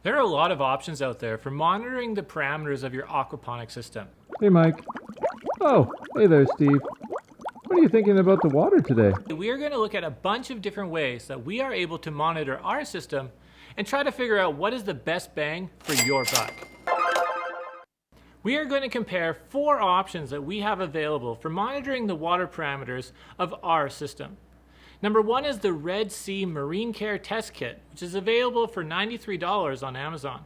There are a lot of options out there for monitoring the parameters of your aquaponic system. Hey, Mike. Oh, hey there, Steve. What are you thinking about the water today? We are going to look at a bunch of different ways that we are able to monitor our system and try to figure out what is the best bang for your buck. We are going to compare 4 options that we have available for monitoring the water parameters of our system. Number 1 is the Red Sea Marine Care Test Kit, which is available for $93 on Amazon.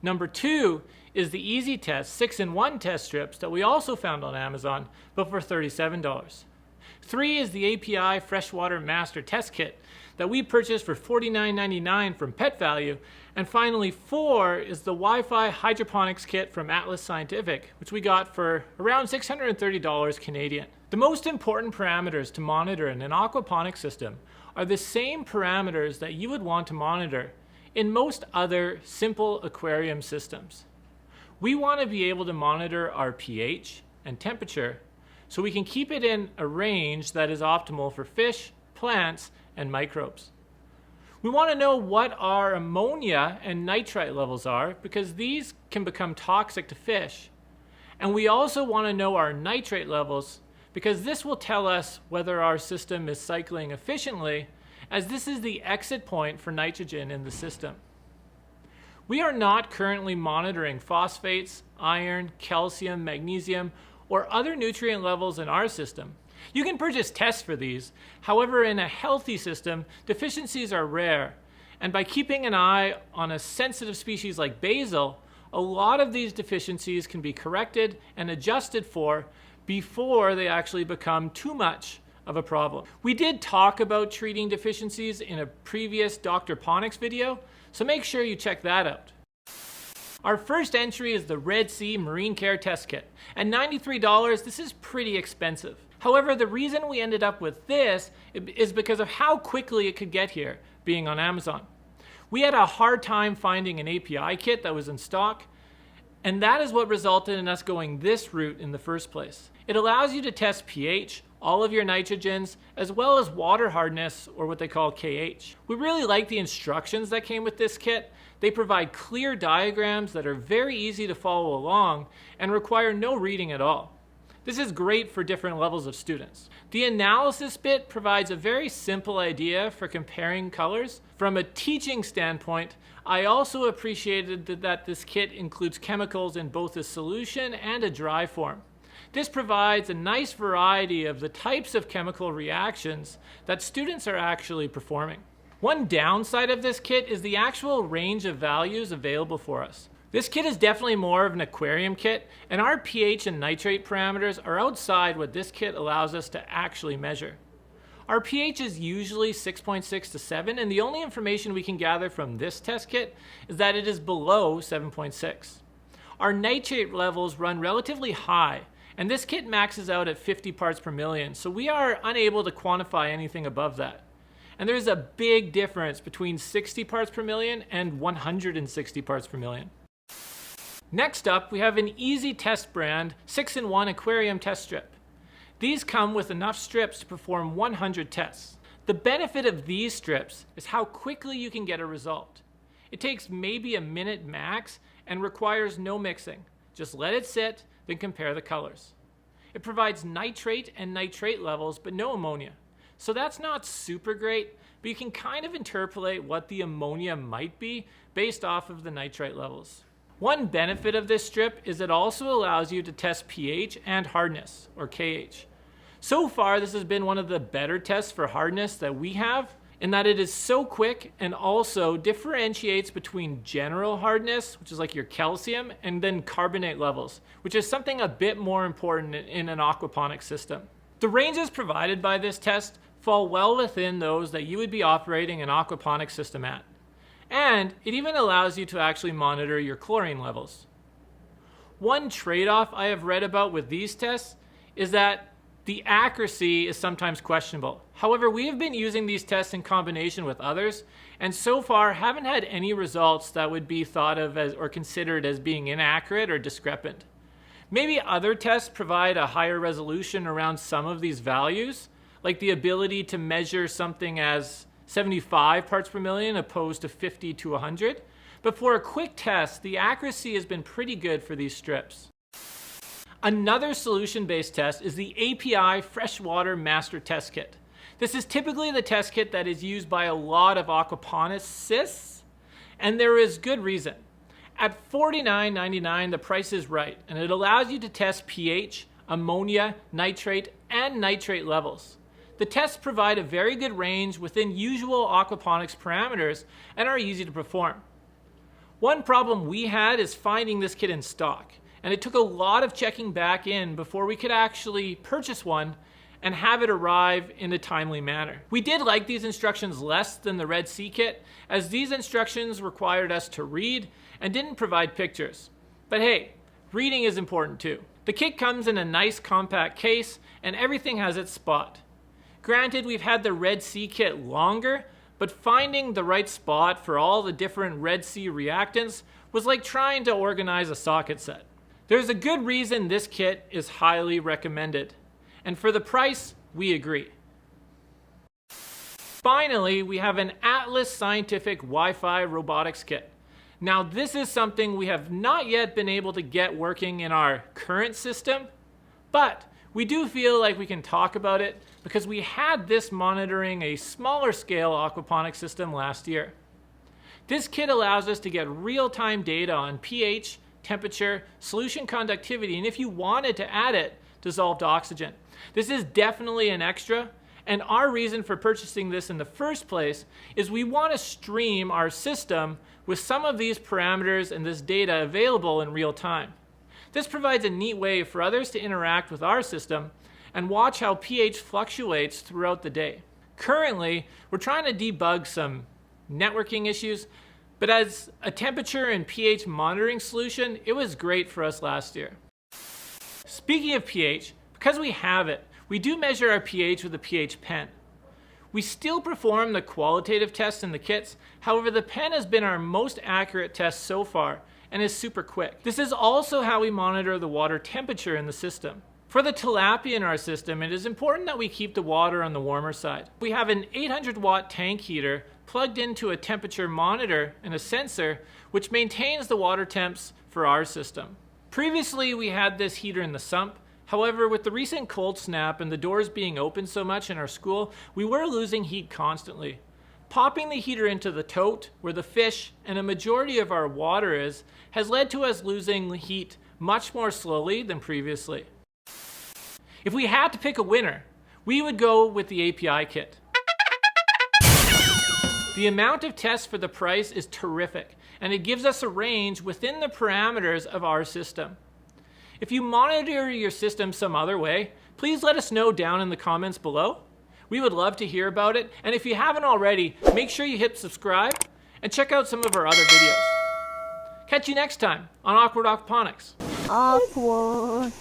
Number 2 is the Easy Test 6-in-1 test strips that we also found on Amazon, but for $37. 3 is the API Freshwater Master Test Kit that we purchased for $49.99 from Pet Value. And finally, 4 is the Wi-Fi Hydroponics Kit from Atlas Scientific, which we got for around $630 Canadian. The most important parameters to monitor in an aquaponics system are the same parameters that you would want to monitor in most other simple aquarium systems. We want to be able to monitor our pH and temperature so we can keep it in a range that is optimal for fish, plants, and microbes. We want to know what our ammonia and nitrite levels are because these can become toxic to fish. And we also want to know our nitrate levels because this will tell us whether our system is cycling efficiently, as this is the exit point for nitrogen in the system. We are not currently monitoring phosphates, iron, calcium, magnesium, or other nutrient levels in our system. You can purchase tests for these. However, in a healthy system, deficiencies are rare. And by keeping an eye on a sensitive species like basil, a lot of these deficiencies can be corrected and adjusted for before they actually become too much of a problem. We did talk about treating deficiencies in a previous Dr. Ponics video, so make sure you check that out. Our first entry is the Red Sea Marine Care Test Kit. At $93, this is pretty expensive. However, the reason we ended up with this is because of how quickly it could get here, being on Amazon. We had a hard time finding an API kit that was in stock, and that is what resulted in us going this route in the first place. It allows you to test pH, all of your nitrogens, as well as water hardness, or what they call KH. We really like the instructions that came with this kit. They provide clear diagrams that are very easy to follow along and require no reading at all. This is great for different levels of students. The analysis bit provides a very simple idea for comparing colors. From a teaching standpoint, I also appreciated that this kit includes chemicals in both a solution and a dry form. This provides a nice variety of the types of chemical reactions that students are actually performing. One downside of this kit is the actual range of values available for us. This kit is definitely more of an aquarium kit, and our pH and nitrate parameters are outside what this kit allows us to actually measure. Our pH is usually 6.6 to 7, and the only information we can gather from this test kit is that it is below 7.6. Our nitrate levels run relatively high, and this kit maxes out at 50 parts per million, so we are unable to quantify anything above that. And there's a big difference between 60 parts per million and 160 parts per million. Next up, we have an Easy Test brand 6-in-1 aquarium test strip. These come with enough strips to perform 100 tests. The benefit of these strips is how quickly you can get a result. It takes maybe a minute max and requires no mixing. Just let it sit, then compare the colors. It provides nitrate and nitrate levels, but no ammonia. So that's not super great, but you can kind of interpolate what the ammonia might be based off of the nitrate levels. One benefit of this strip is it also allows you to test pH and hardness, or KH. So far, this has been one of the better tests for hardness that we have, in that it is so quick and also differentiates between general hardness, which is like your calcium, and then carbonate levels, which is something a bit more important in an aquaponics system. The ranges provided by this test fall well within those that you would be operating an aquaponics system at. And it even allows you to actually monitor your chlorine levels. One trade-off I have read about with these tests is that the accuracy is sometimes questionable. However, we have been using these tests in combination with others, and so far haven't had any results that would be thought of as or considered as being inaccurate or discrepant. Maybe other tests provide a higher resolution around some of these values, like the ability to measure something as 75 parts per million opposed to 50 to 100. but for a quick test, the accuracy has been pretty good for these strips. Another solution-based test is the API Freshwater Master Test Kit. This is typically the test kit that is used by a lot of aquaponists, and there is good reason. At $49.99, the price is right, and it allows you to test pH, ammonia, nitrate, and nitrate levels. The tests provide a very good range within usual aquaponics parameters and are easy to perform. One problem we had is finding this kit in stock, and it took a lot of checking back in before we could actually purchase one and have it arrive in a timely manner. We did like these instructions less than the Red Sea kit, as these instructions required us to read and didn't provide pictures. But hey, reading is important too. The kit comes in a nice compact case and everything has its spot. Granted, we've had the Red Sea kit longer, but finding the right spot for all the different Red Sea reactants was like trying to organize a socket set. There's a good reason this kit is highly recommended, and for the price, we agree. Finally, we have an Atlas Scientific Wi-Fi Robotics kit. Now, this is something we have not yet been able to get working in our current system, but we do feel like we can talk about it because we had this monitoring a smaller scale aquaponics system last year. This kit allows us to get real-time data on pH, temperature, solution conductivity, and if you wanted to add it, dissolved oxygen. This is definitely an extra, and our reason for purchasing this in the first place is we want to stream our system with some of these parameters and this data available in real time. This provides a neat way for others to interact with our system and watch how pH fluctuates throughout the day. Currently, we're trying to debug some networking issues, but as a temperature and pH monitoring solution, it was great for us last year. Speaking of pH, because we have it, we do measure our pH with a pH pen. We still perform the qualitative tests in the kits, however the pen has been our most accurate test so far and is super quick. This is also how we monitor the water temperature in the system. For the tilapia in our system, it is important that we keep the water on the warmer side. We have an 800 watt tank heater plugged into a temperature monitor and a sensor which maintains the water temps for our system. Previously, we had this heater in the sump. However, with the recent cold snap and the doors being open so much in our school, we were losing heat constantly. Popping the heater into the tote, where the fish and a majority of our water is, has led to us losing heat much more slowly than previously. If we had to pick a winner, we would go with the API kit. The amount of tests for the price is terrific, and it gives us a range within the parameters of our system. If you monitor your system some other way, please let us know down in the comments below. We would love to hear about it, and if you haven't already, make sure you hit subscribe and check out some of our other videos. Catch you next time on Awkward Aquaponics. Awkward.